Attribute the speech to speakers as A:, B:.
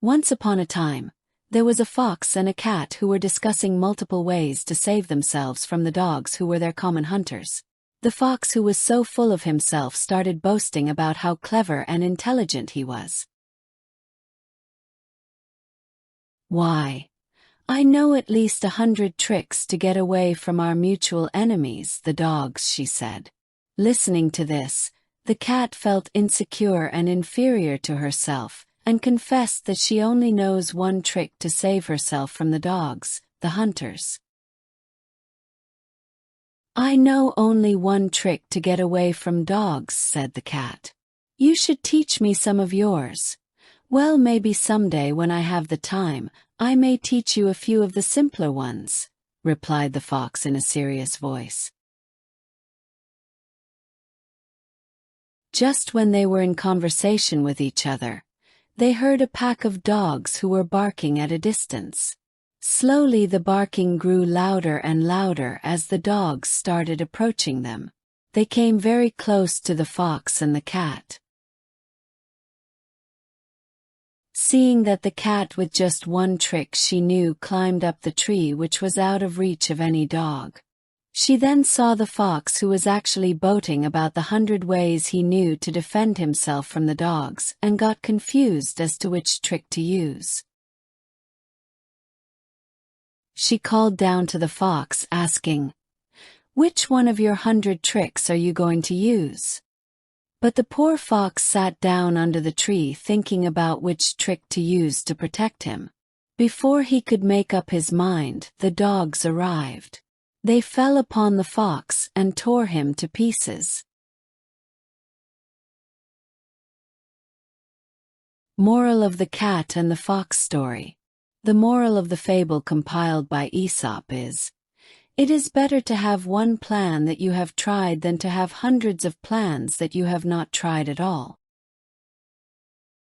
A: Once upon a time, there was a fox and a cat who were discussing multiple ways to save themselves from the dogs who were their common hunters. The fox, who was so full of himself, started boasting about how clever and intelligent he was. "Why, I know at least 100 tricks to get away from our mutual enemies, the dogs," she said. Listening to this, the cat felt insecure and inferior to herself, and confessed that she only knows one trick to save herself from the dogs, the hunters. "I know only one trick to get away from dogs," said the cat. "You should teach me some of yours." "Well, maybe someday when I have the time, I may teach you a few of the simpler ones," replied the fox in a serious voice. Just when they were in conversation with each other, they heard a pack of dogs who were barking at a distance. Slowly the barking grew louder and louder as the dogs started approaching them. They came very close to the fox and the cat. Seeing that the cat, with just one trick she knew, climbed up the tree which was out of reach of any dog, she then saw the fox, who was actually boasting about the 100 ways he knew to defend himself from the dogs, and got confused as to which trick to use. She called down to the fox, asking, "Which one of your 100 tricks are you going to use?" But the poor fox sat down under the tree thinking about which trick to use to protect him. Before he could make up his mind, the dogs arrived. They fell upon the fox and tore him to pieces. Moral of the Cat and the Fox Story. The moral of the fable compiled by Aesop is, it is better to have one plan that you have tried than to have hundreds of plans that you have not tried at all.